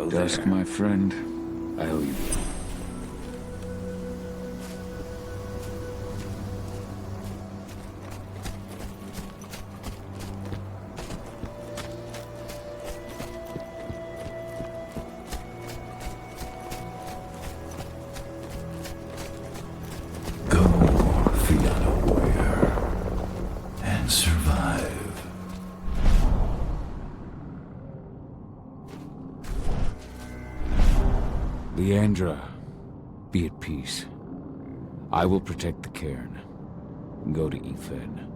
Hello, Dusk, there. my friend. I owe you one. Go, Fianna warrior, and survive. Leandra, be at peace. I will protect the cairn. Go to Ethan.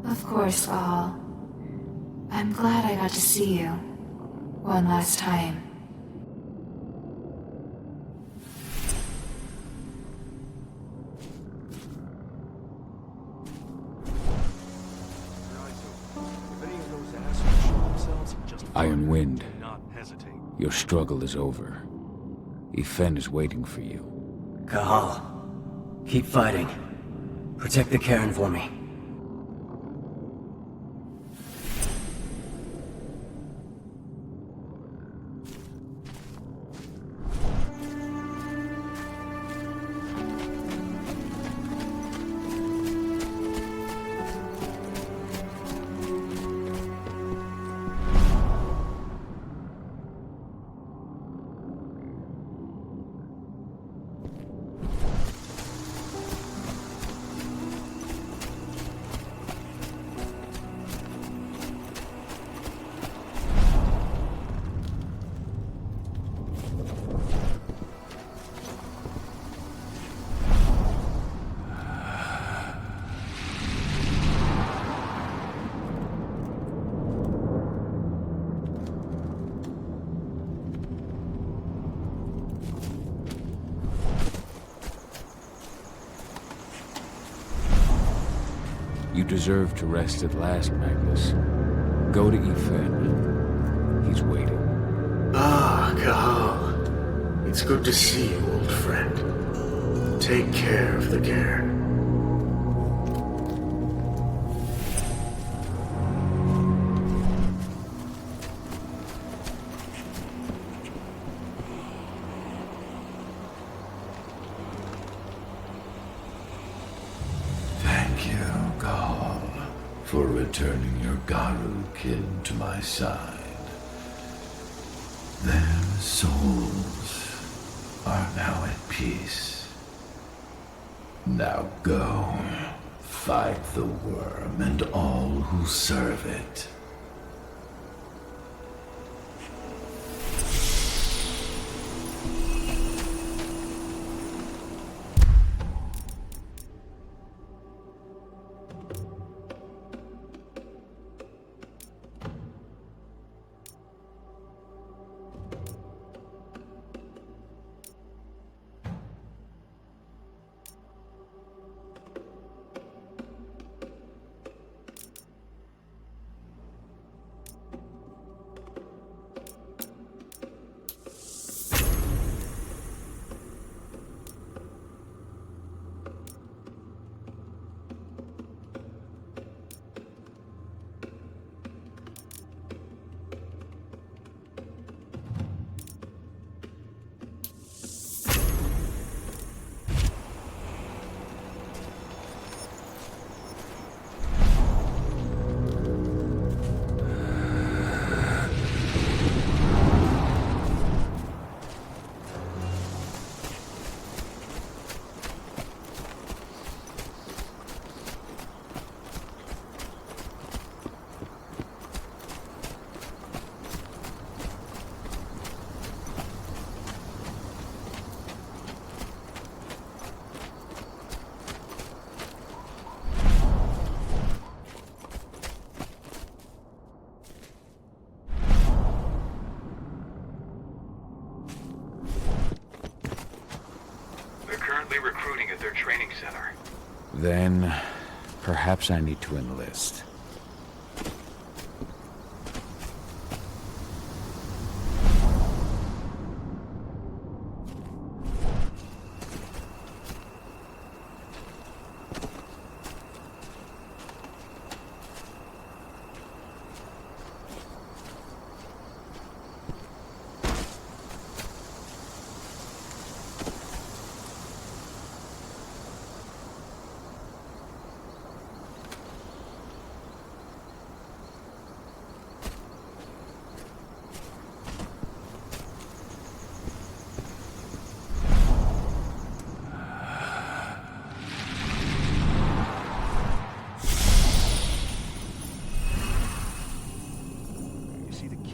Of course, Cahal. I'm glad I got to see you. One last time. Iron Wind, your struggle is over. Ethan is waiting for you. Cahal, keep fighting. Protect the cairn for me. You deserve to rest at last, Magnus. Go to Ethan. He's waiting. Ah, Cahal. It's good to see you, old friend. Take care of the cairn. Thank you, Cahal, for returning your Garu kin to my side. Their souls are now at peace. Now go, fight the Wyrm and all who serve it. Recruiting at their training center. Then, perhaps I need to enlist.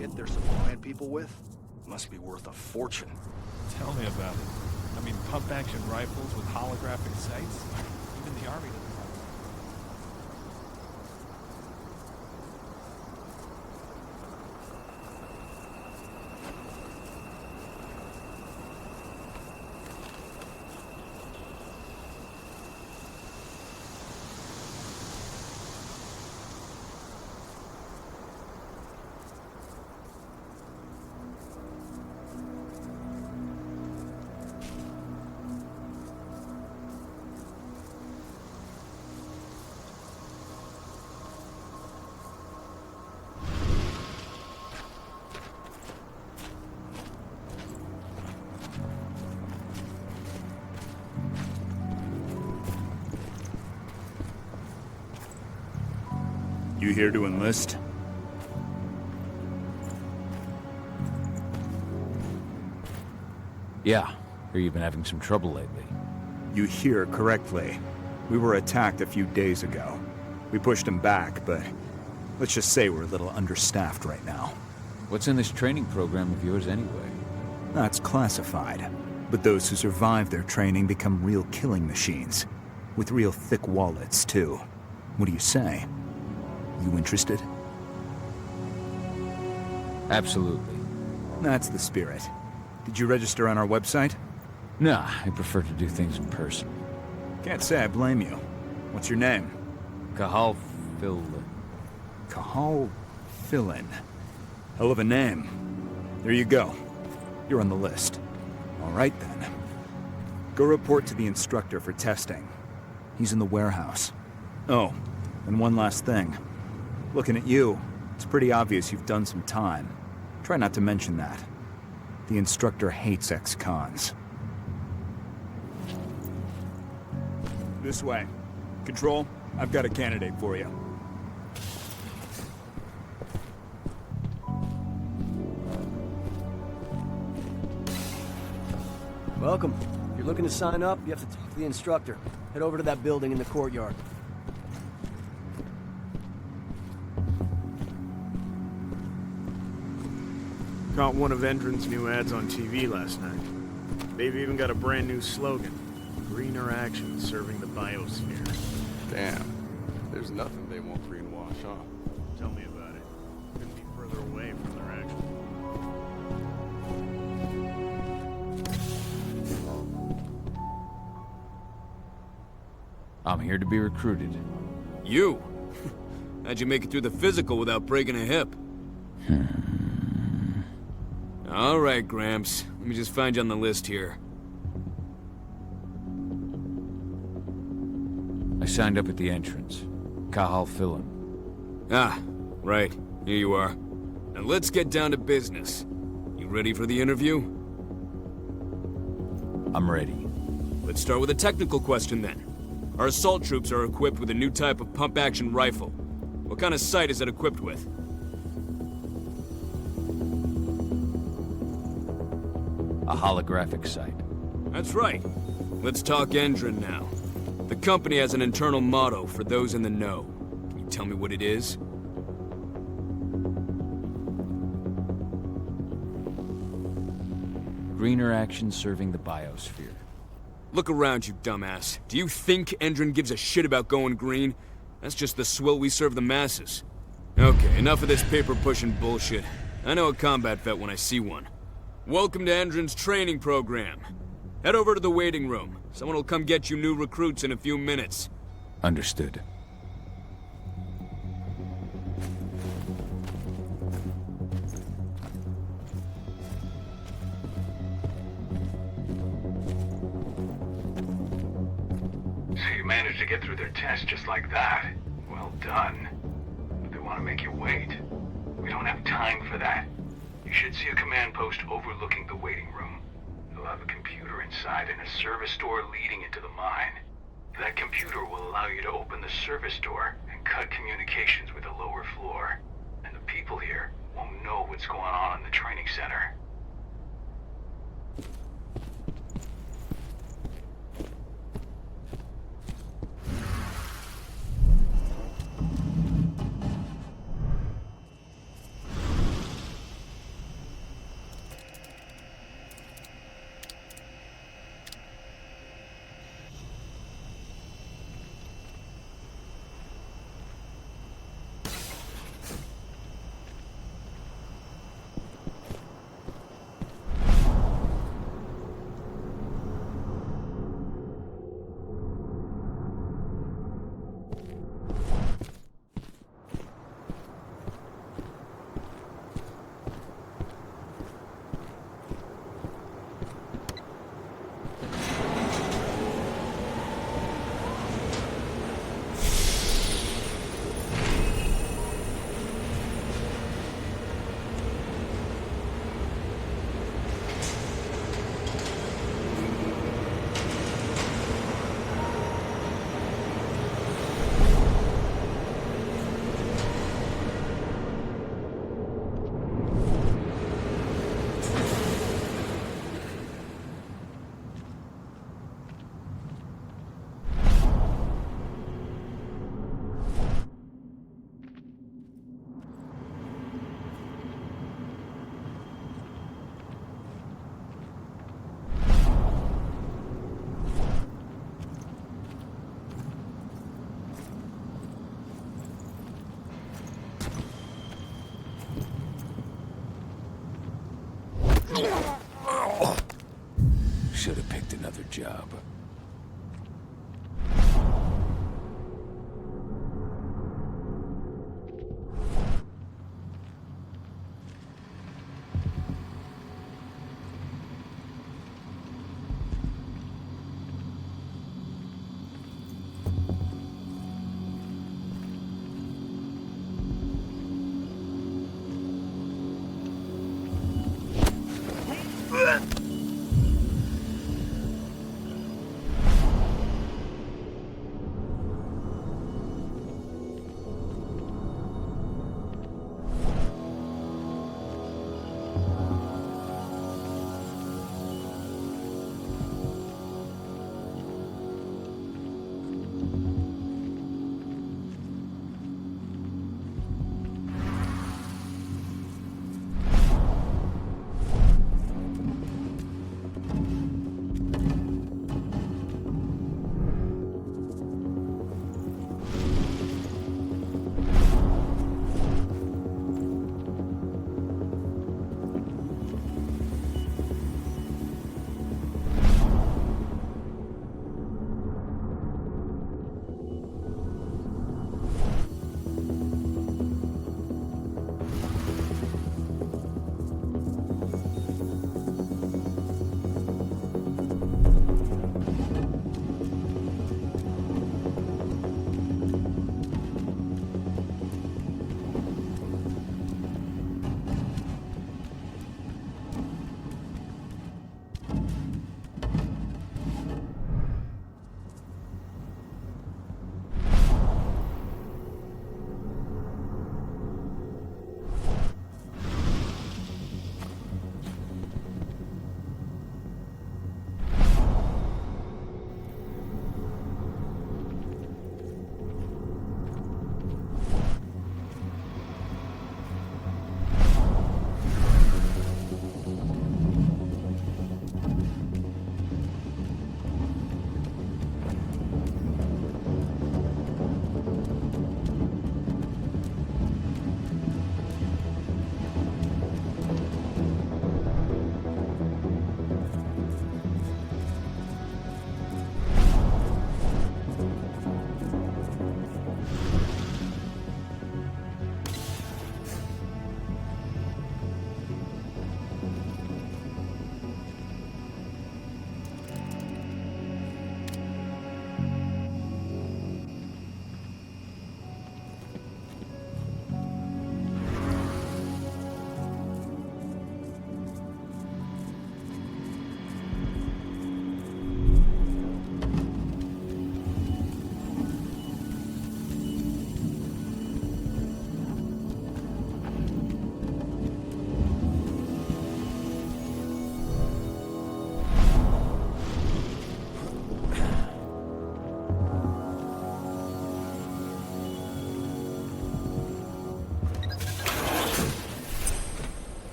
kit they're supplying people with? Must be worth a fortune. Tell me about it. I mean, pump-action rifles with holographic sights? Even the army doesn't have one. You here to enlist? Yeah. Hear you've been having some trouble lately. You hear correctly. We were attacked a few days ago. We pushed them back, but let's just say we're a little understaffed right now. What's in this training program of yours anyway? That's classified. But those who survive their training become real killing machines. With real thick wallets, too. What do you say? You interested? Absolutely. That's the spirit. Did you register on our website? Nah, I prefer to do things in person. Can't say I blame you. What's your name? Cahal Cahal Hell of a name. There you go. You're on the list. All right, then. Go report to the instructor for testing. He's in the warehouse. Oh, and one last thing. Looking at you, it's pretty obvious you've done some time. Try not to mention that. The instructor hates ex-cons. This way. Control, I've got a candidate for you. Welcome. If you're looking to sign up, you have to talk to the instructor. Head over to that building in the courtyard. Caught one of Endron's new ads on TV last night. They've even got a brand new slogan. Greener action serving the biosphere. Damn. There's nothing they won't greenwash, huh? Tell me about it. Couldn't be further away from their action. I'm here to be recruited. You? How'd you make it through the physical without breaking a hip? All right, Gramps. Let me just find you on the list here. I signed up at the entrance. Cahal Ah, right. Here you are. Now let's get down to business. You ready for the interview? I'm ready. Let's start with a technical question then. Our assault troops are equipped with a new type of pump-action rifle. What kind of sight is it equipped with? A holographic sight. That's right. Let's talk Endron now. The company has an internal motto for those in the know. Can you tell me what it is? Greener action serving the biosphere. Look around, you dumbass. Do you think Endron gives a shit about going green? That's just the swill we serve the masses. Okay, enough of this paper-pushing bullshit. I know a combat vet when I see one. Welcome to Endron's training program. Head over to the waiting room. Someone will come get you new recruits in a few minutes. Understood. So you managed to get through their test just like that. Well done. But they want to make you wait. We don't have time for that. You should see a command post overlooking the waiting room. They'll have a computer inside and a service door leading into the mine. That computer will allow you to open the service door and cut communications with the lower floor. And the people here won't know what's going on in the training center. Should have picked another job.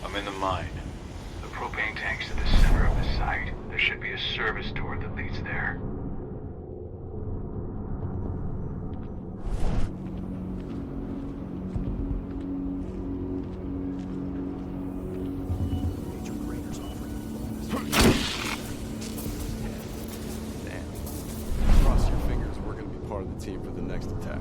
I'm in the mine. The propane tank's at the center of the site. There should be a service door that leads there. Major Graner's offering a bonus. Damn. Cross your fingers, we're gonna be part of the team for the next attack.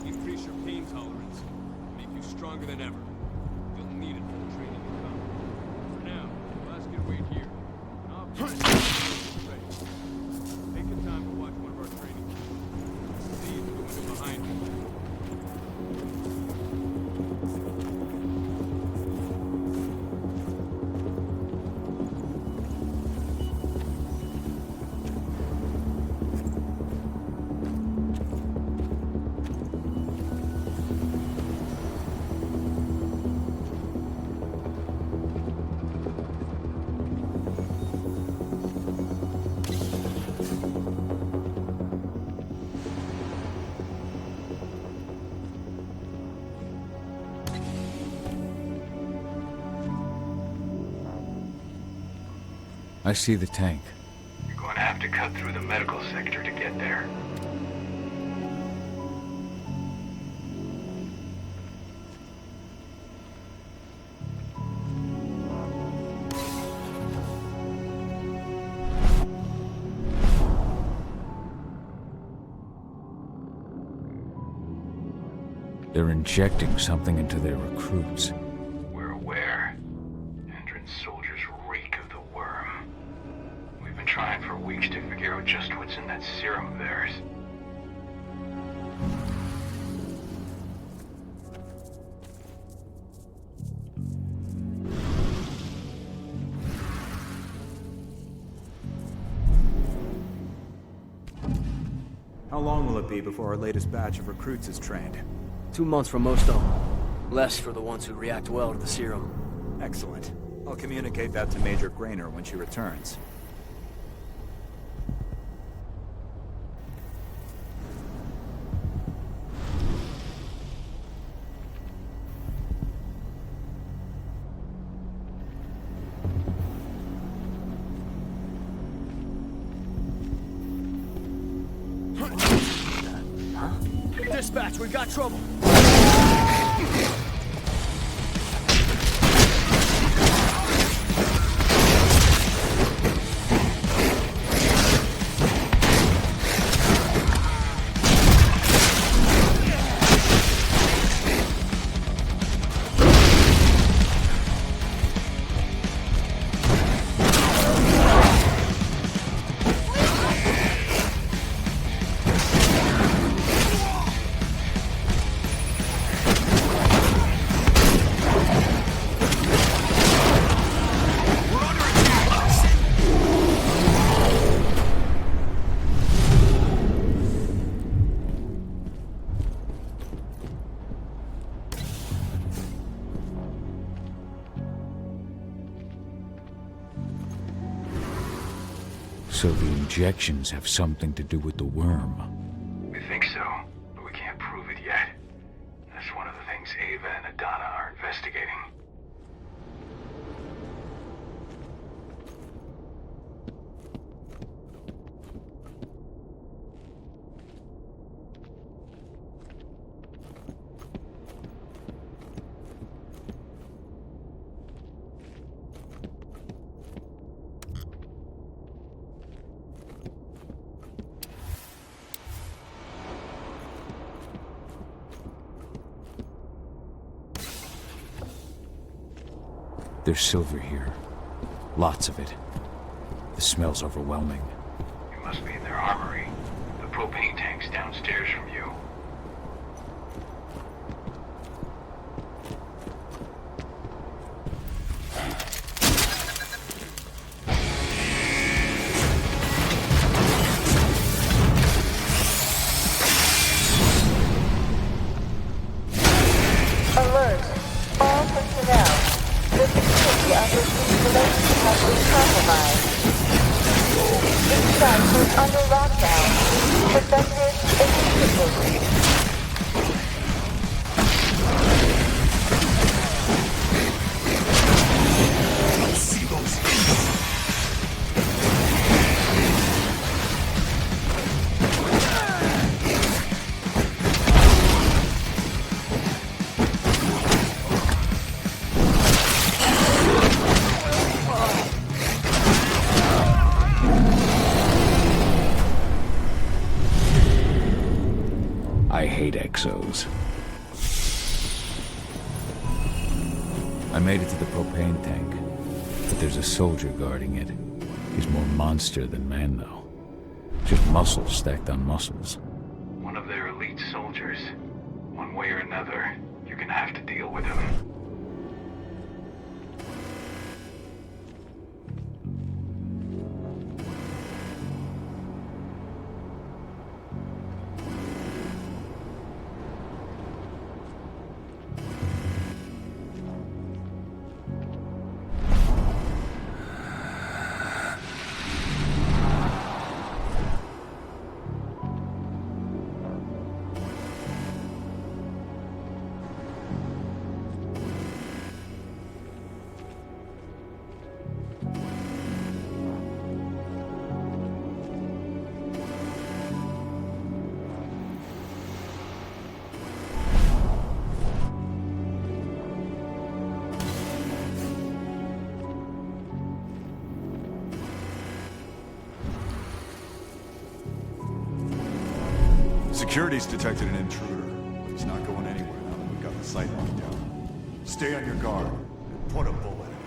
Increase your pain tolerance. Make you stronger than ever. You'll need it for the training to come. For now, let's get wait here. Take your time to watch one of our training. See the window behind you. I see the tank. You're going to have to cut through the medical sector to get there. They're injecting something into their recruits. We're aware. Endron soldiers reek of the Wyrm. We've been trying for weeks to figure out just what's in that serum of theirs. How long will it be before our latest batch of recruits is trained? 2 months for most of them. Less for the ones who react well to the serum. Excellent. I'll communicate that to Major Graner when she returns. Dispatch, we've got trouble. So the injections have something to do with the Wyrm. We think so, but we can't prove it yet. investigating. There's silver here. Lots of it. The smell's overwhelming. You must be in their armory. The propane tank's downstairs from you. Alert! All personnel. The security of this installation has been compromised. Each site is under lockdown. Defenders immediately. I hate exos. I made it to the propane tank, but there's a soldier guarding it. He's more monster than man, though. Just muscles stacked on muscles. One of their elite soldiers. One way or another, you're gonna have to deal with him. Security's detected an intruder, but he's not going anywhere now that we've got the site locked down. Stay on your guard and put a bullet in him.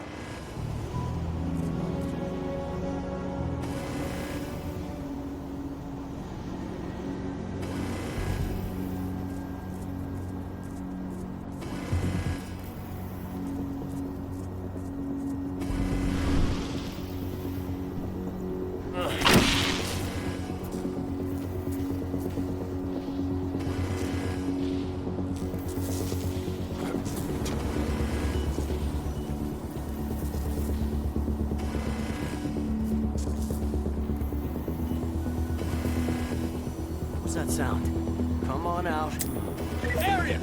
What's that sound? Come on out. Area!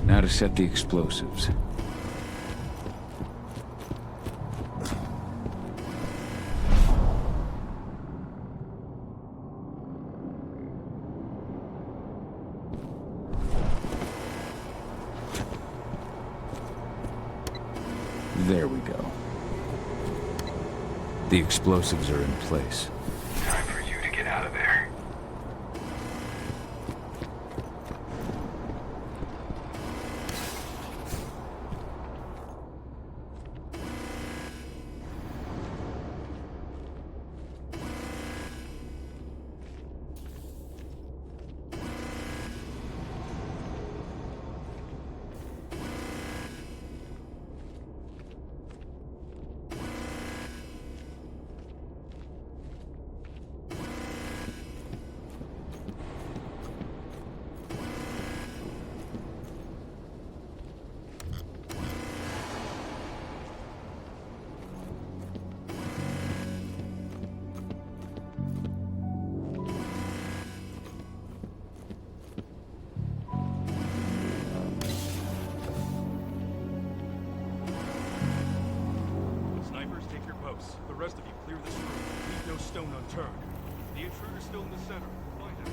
Now to set the explosives. The explosives are in place. Time for you to get out of there. The rest of you clear this room. Leave no stone unturned. The intruder's still in the center. Find him.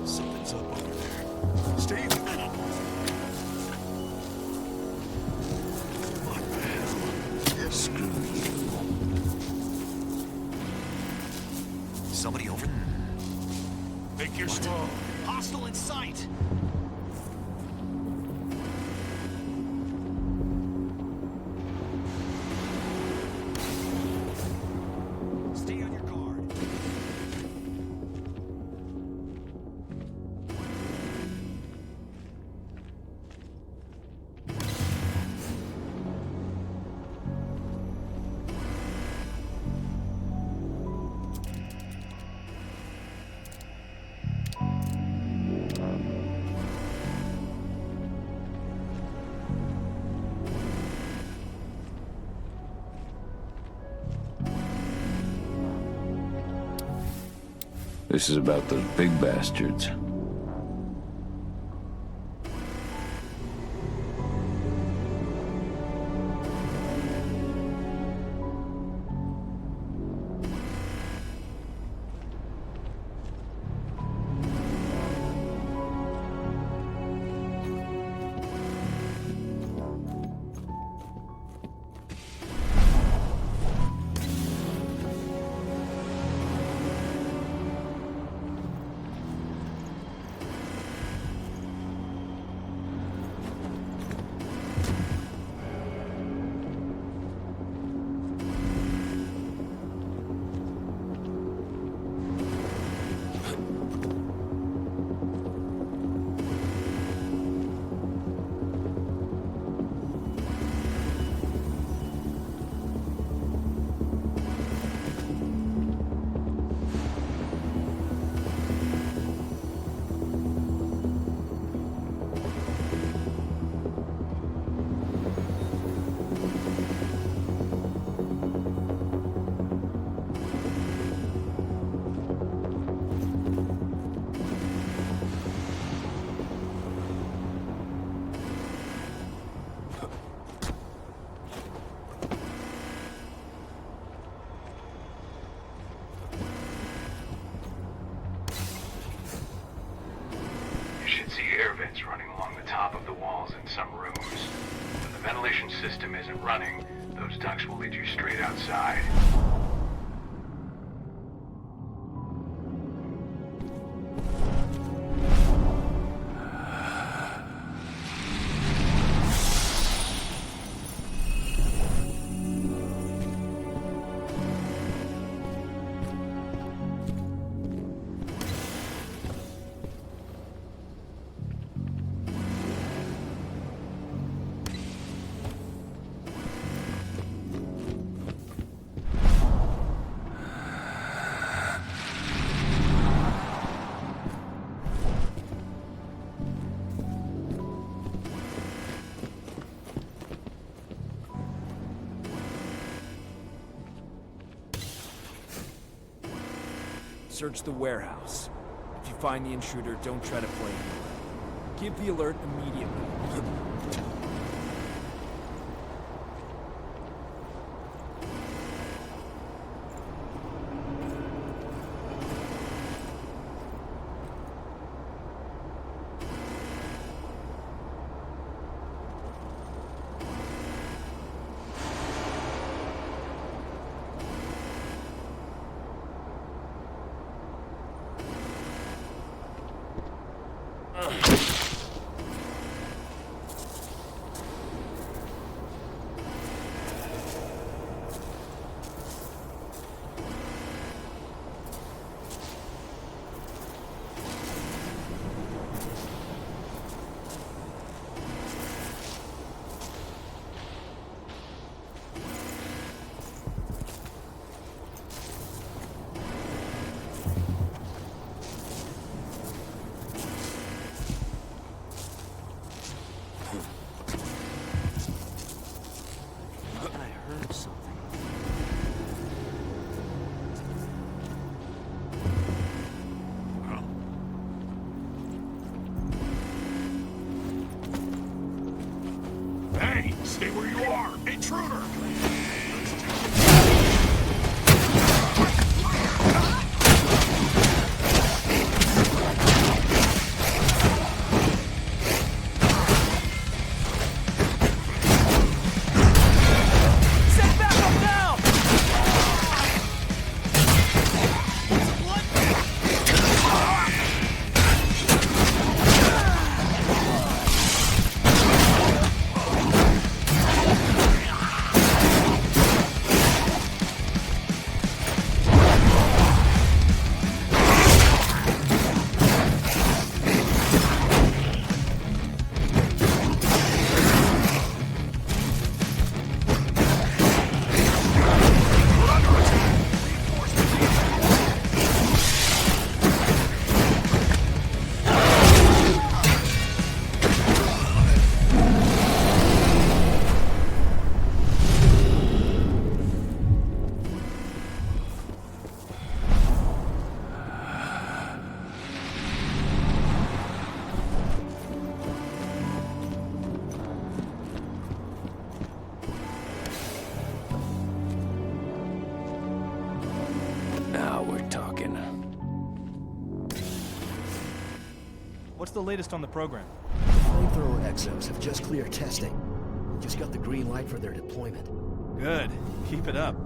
Something's up over there. Steve! Screw you. Somebody over there. Make your strong. Hostile in sight. Stay on your guard. This is about those big bastards. Running along the top of the walls in some rooms. When the ventilation system isn't running, those ducts will lead you straight outside. Search the warehouse. If you find the intruder, don't try to play him. Give the alert immediately. Hey, stay where you are! Intruder! What's the latest on the program? Flamethrower exos have just cleared testing. Just got the green light for their deployment. Good. Keep it up.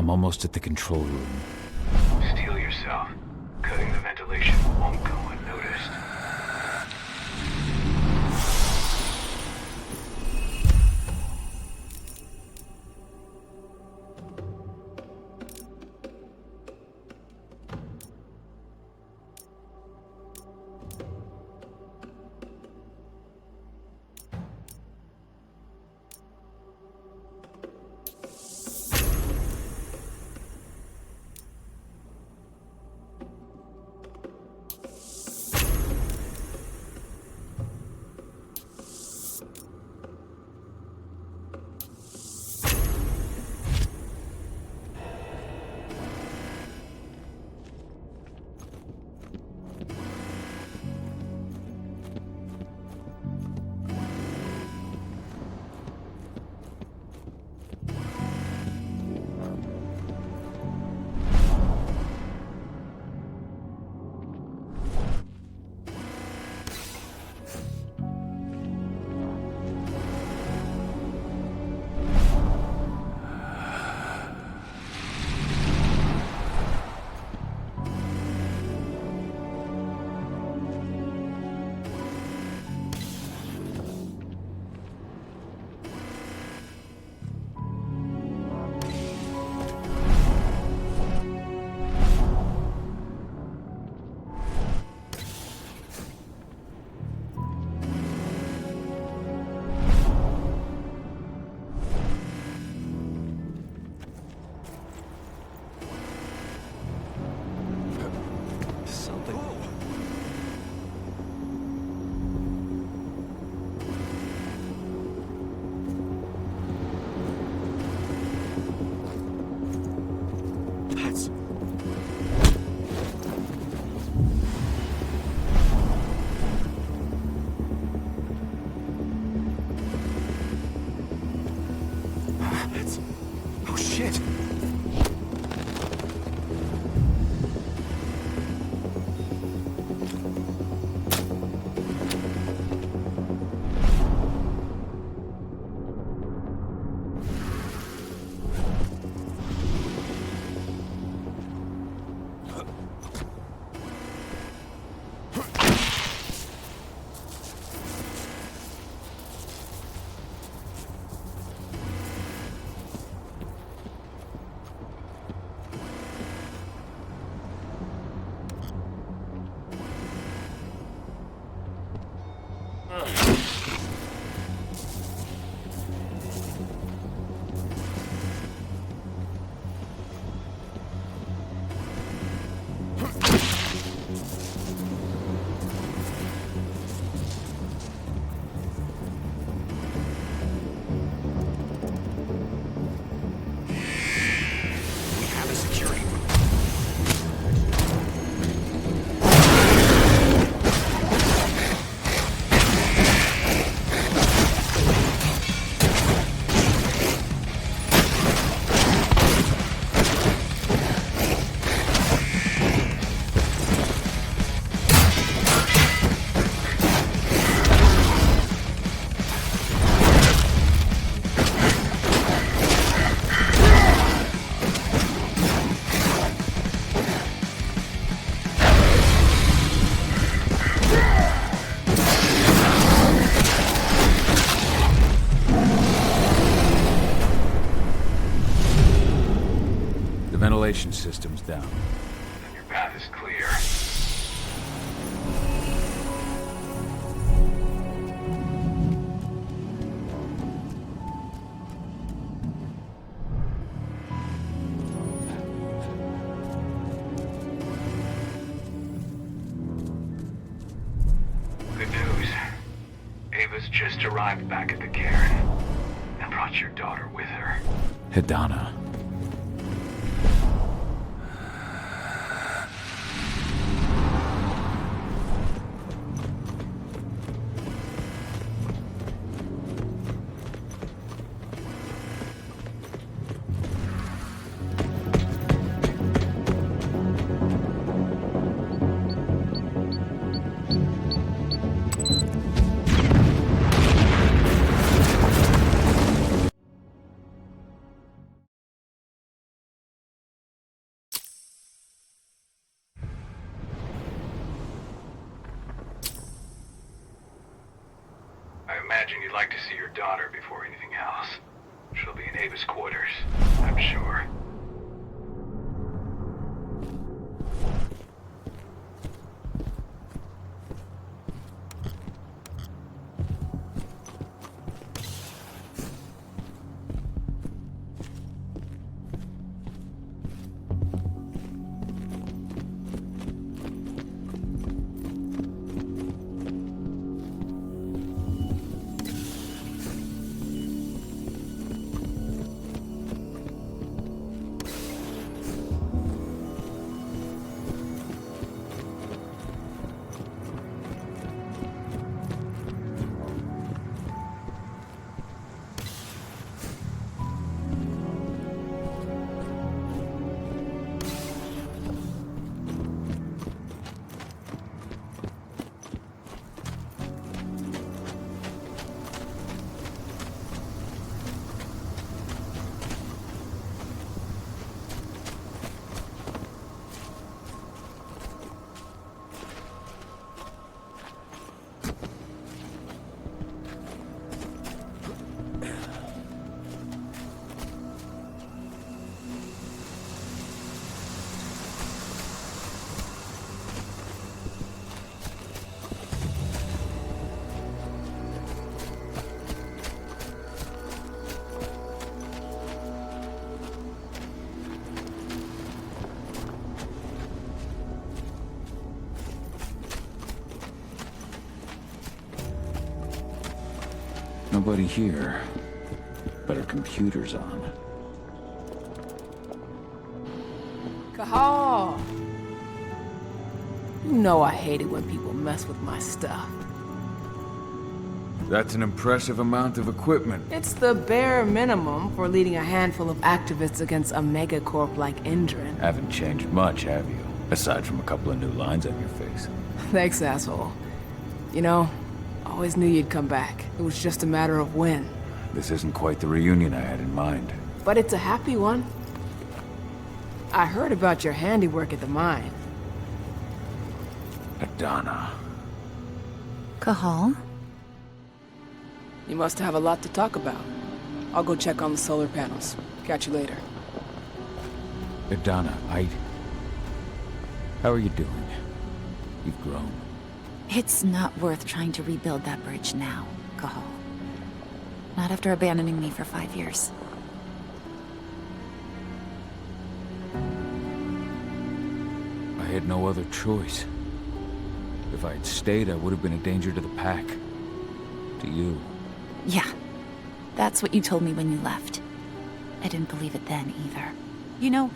I'm almost at the control room. Steel yourself. Cutting the ventilation won't go unnoticed. Ventilation system's down. Then your path is clear. Good news. Ava's just arrived back at the cairn and brought your daughter with her. Aedana. imagine you'd like to see your daughter before anything else. She'll be in Ava's quarters, I'm sure. Nobody here, but our computer's on. Cahal! You know I hate it when people mess with my stuff. That's an impressive amount of equipment. It's the bare minimum for leading a handful of activists against a megacorp like Endron. Haven't changed much, have you? Aside from a couple of new lines on your face. Thanks, asshole. You know, I always knew you'd come back. It was just a matter of when. This isn't quite the reunion I had in mind. But it's a happy one. I heard about your handiwork at the mine. Aedana. Cahal? You must have a lot to talk about. I'll go check on the solar panels. Catch you later. Aedana, how are you doing? You've grown. It's not worth trying to rebuild that bridge now, Cahal. Not after abandoning me for 5 years. I had no other choice. If I had stayed, I would have been a danger to the pack. To you. Yeah. That's what you told me when you left. I didn't believe it then, either. You know,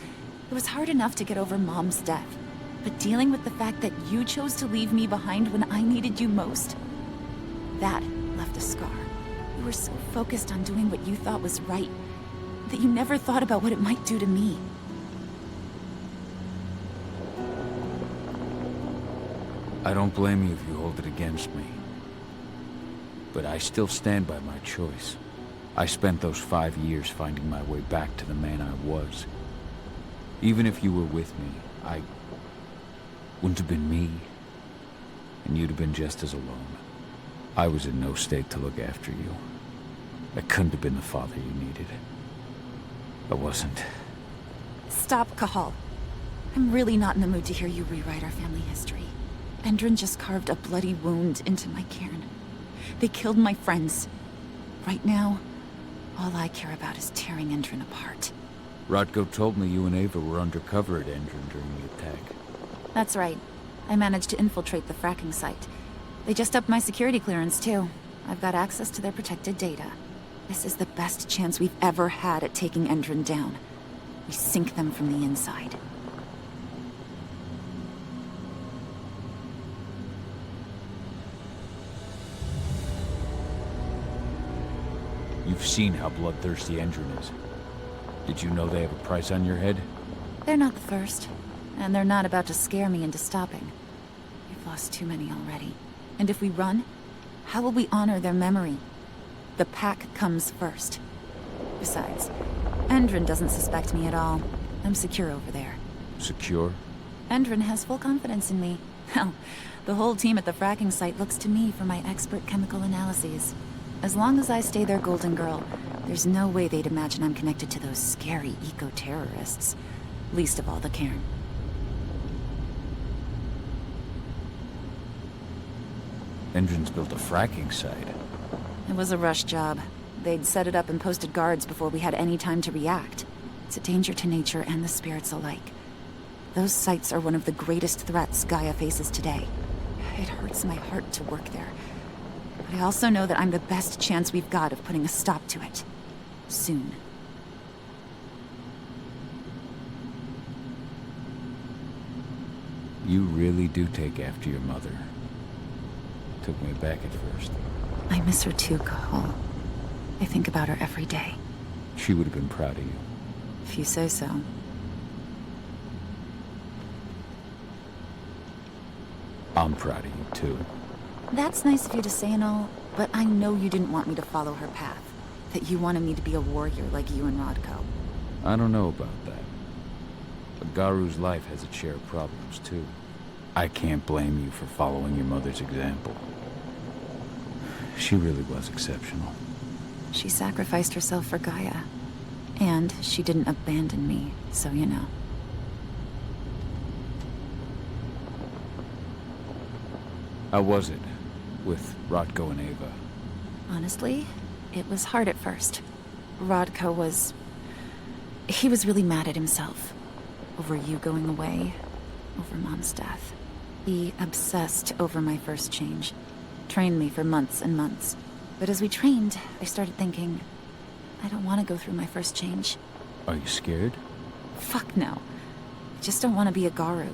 it was hard enough to get over Mom's death. But dealing with the fact that you chose to leave me behind when I needed you most, that left a scar. You were so focused on doing what you thought was right, that you never thought about what it might do to me. I don't blame you if you hold it against me. But I still stand by my choice. I spent those 5 years finding my way back to the man I was. Even if you were with me, I wouldn't have been me. And you'd have been just as alone. I was in no state to look after you. I couldn't have been the father you needed. I wasn't. Stop, Cahal. I'm really not in the mood to hear you rewrite our family history. Endron just carved a bloody wound into my cairn. They killed my friends. Right now, all I care about is tearing Endron apart. Rodko told me you and Ava were undercover at Endron during the attack. That's right. I managed to infiltrate the fracking site. They just upped my security clearance, too. I've got access to their protected data. This is the best chance we've ever had at taking Endron down. We sink them from the inside. You've seen how bloodthirsty Endron is. Did you know they have a price on your head? They're not the first. And they're not about to scare me into stopping. We've lost too many already. And if we run, how will we honor their memory? The pack comes first. Besides, Endron doesn't suspect me at all. I'm secure over there. Secure? Endron has full confidence in me. Hell, the whole team at the fracking site looks to me for my expert chemical analyses. As long as I stay their golden girl, there's no way they'd imagine I'm connected to those scary eco-terrorists. Least of all the Cairn. Endron's built a fracking site. It was a rush job. They'd set it up and posted guards before we had any time to react. It's a danger to nature and the spirits alike. Those sites are one of the greatest threats Gaia faces today. It hurts my heart to work there. But I also know that I'm the best chance we've got of putting a stop to it. Soon. You really do take after your mother. Took me aback at first. I miss her too, Cahal. I think about her every day. She would have been proud of you. If you say so. I'm proud of you, too. That's nice of you to say and all, but I know you didn't want me to follow her path. That you wanted me to be a warrior like you and Rodko. I don't know about that. But Garu's life has its share of problems, too. I can't blame you for following your mother's example. She really was exceptional. She sacrificed herself for Gaia. And she didn't abandon me, so you know. How was it with Rodko and Ava? Honestly, it was hard at first. Rodko was... he was really mad at himself. Over you going away. Over Mom's death. He obsessed over my first change. Trained me for months and months. But as we trained, I started thinking, I don't want to go through my first change. Are you scared? Fuck no. I just don't want to be a Garu.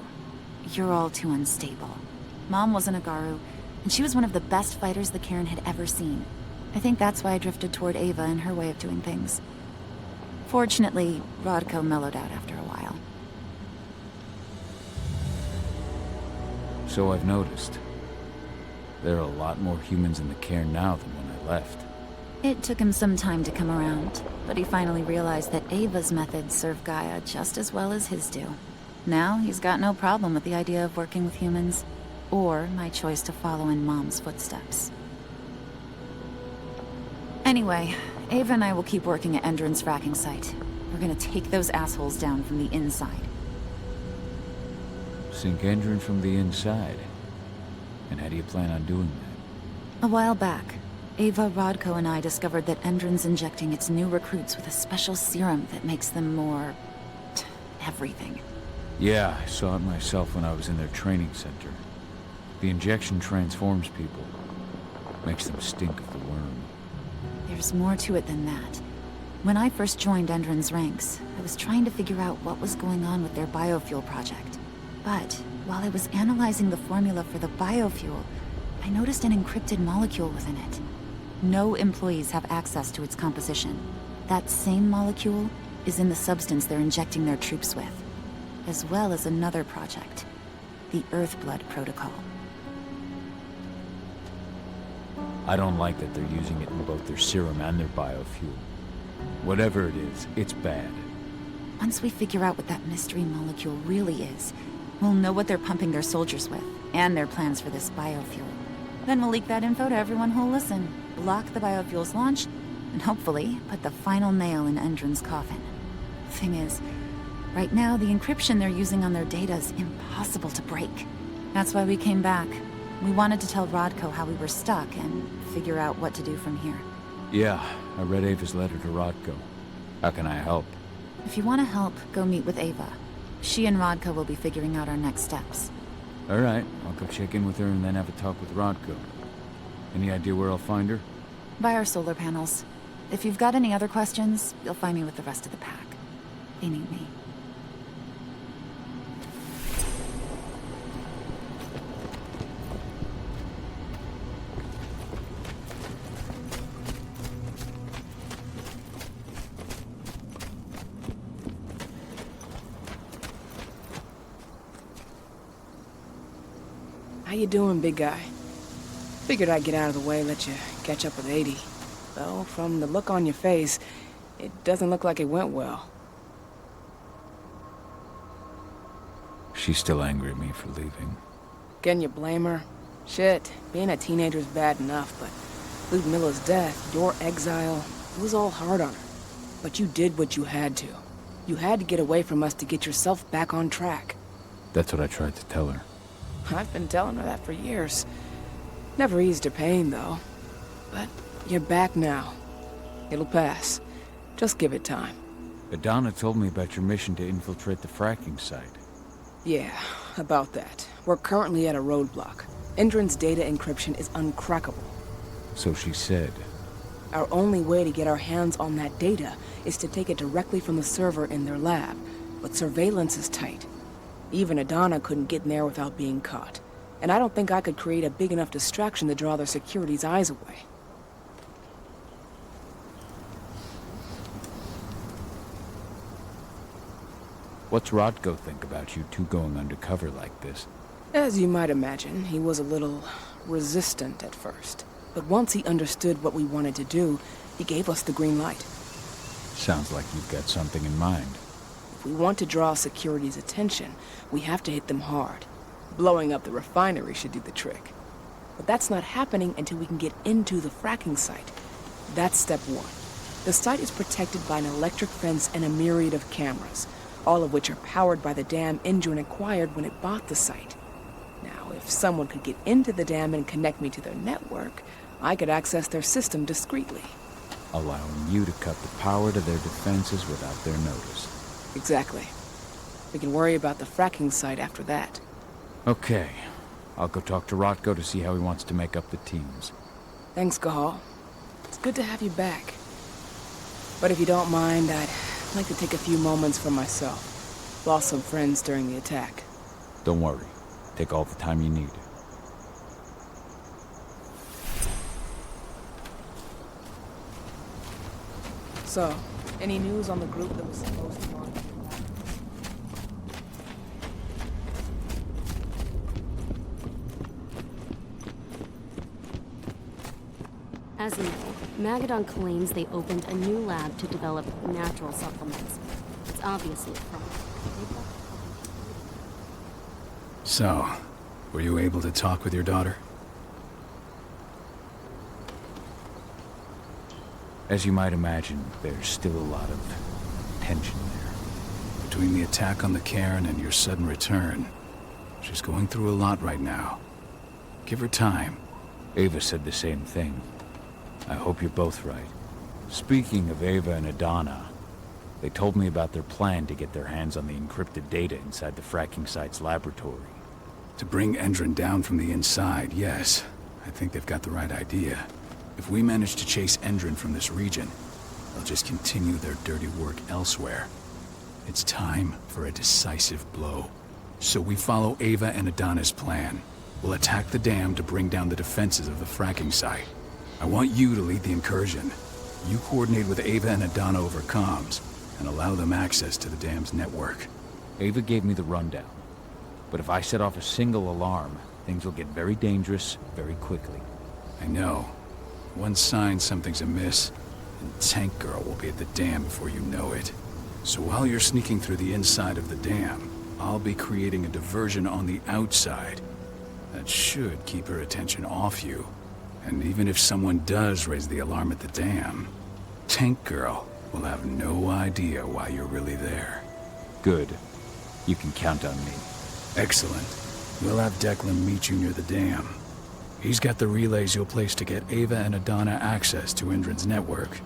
You're all too unstable. Mom wasn't a Garu, and she was one of the best fighters the Cairn had ever seen. I think that's why I drifted toward Ava and her way of doing things. Fortunately, Rodko mellowed out after a while. So I've noticed. There are a lot more humans in the Cairn now than when I left. It took him some time to come around, but he finally realized that Ava's methods serve Gaia just as well as his do. Now he's got no problem with the idea of working with humans, or my choice to follow in Mom's footsteps. Anyway, Ava and I will keep working at Endron's fracking site. We're gonna take those assholes down from the inside. Sink Endron from the inside? And how do you plan on doing that? A while back, Ava, Rodko, and I discovered that Endron's injecting its new recruits with a special serum that makes them more... everything. Yeah, I saw it myself when I was in their training center. The injection transforms people. Makes them stink of the Wyrm. There's more to it than that. When I first joined Endron's ranks, I was trying to figure out what was going on with their biofuel project. But while I was analyzing the formula for the biofuel, I noticed an encrypted molecule within it. No employees have access to its composition. That same molecule is in the substance they're injecting their troops with, as well as another project, the Earthblood protocol. I don't like that they're using it in both their serum and their biofuel. Whatever it is, it's bad. Once we figure out what that mystery molecule really is, we'll know what they're pumping their soldiers with, and their plans for this biofuel. Then we'll leak that info to everyone who'll listen, block the biofuel's launch, and hopefully put the final nail in Endron's coffin. Thing is, right now the encryption they're using on their data is impossible to break. That's why we came back. We wanted to tell Rodko how we were stuck and figure out what to do from here. Yeah, I read Ava's letter to Rodko. How can I help? If you want to help, go meet with Ava. She and Rodko will be figuring out our next steps. All right, I'll go check in with her and then have a talk with Rodko. Any idea where I'll find her? By our solar panels. If you've got any other questions, you'll find me with the rest of the pack. They need me. How you doing, big guy? Figured I'd get out of the way, let you catch up with 80. Though, from the look on your face, it doesn't look like it went well. She's still angry at me for leaving. Can you blame her? Shit, being a teenager's bad enough, but Ludmilla's death, your exile, it was all hard on her. But you did what you had to. You had to get away from us to get yourself back on track. That's what I tried to tell her. I've been telling her that for years. Never eased her pain, though. But you're back now. It'll pass. Just give it time. Aedana told me about your mission to infiltrate the fracking site. Yeah, about that. We're currently at a roadblock. Endron's data encryption is uncrackable. So she said. Our only way to get our hands on that data is to take it directly from the server in their lab, but surveillance is tight. Even Aedana couldn't get in there without being caught. And I don't think I could create a big enough distraction to draw their security's eyes away. What's Rodko think about you two going undercover like this? As you might imagine, he was a little resistant at first. But once he understood what we wanted to do, he gave us the green light. Sounds like you've got something in mind. If we want to draw security's attention, we have to hit them hard. Blowing up the refinery should do the trick. But that's not happening until we can get into the fracking site. That's step one. The site is protected by an electric fence and a myriad of cameras, all of which are powered by the dam Endron acquired when it bought the site. Now, if someone could get into the dam and connect me to their network, I could access their system discreetly. Allowing you to cut the power to their defenses without their notice. Exactly. We can worry about the fracking site after that. Okay. I'll go talk to Rodko to see how he wants to make up the teams. Thanks, Cahal. It's good to have you back. But if you don't mind, I'd like to take a few moments for myself. Lost some friends during the attack. Don't worry. Take all the time you need. So, any news on the group that was supposed to launch? As you know, Magadon claims they opened a new lab to develop natural supplements. It's obviously a front. So, were you able to talk with your daughter? As you might imagine, there's still a lot of tension there. Between the attack on the cairn and your sudden return, she's going through a lot right now. Give her time. Ava said the same thing. I hope you're both right. Speaking of Ava and Aedana, they told me about their plan to get their hands on the encrypted data inside the fracking site's laboratory. To bring Endron down from the inside, yes. I think they've got the right idea. If we manage to chase Endron from this region, they'll just continue their dirty work elsewhere. It's time for a decisive blow. So we follow Ava and Aedana's plan. We'll attack the dam to bring down the defenses of the fracking site. I want you to lead the incursion. You coordinate with Ava and Aedana over comms, and allow them access to the dam's network. Ava gave me the rundown. But if I set off a single alarm, things will get very dangerous very quickly. I know. One sign something's amiss, and Tank Girl will be at the dam before you know it. So while you're sneaking through the inside of the dam, I'll be creating a diversion on the outside. That should keep her attention off you. And even if someone does raise the alarm at the dam, Tank Girl will have no idea why you're really there. Good. You can count on me. Excellent. We'll have Declan meet you near the dam. He's got the relays you'll place to get Ava and Aedana access to Endron's network.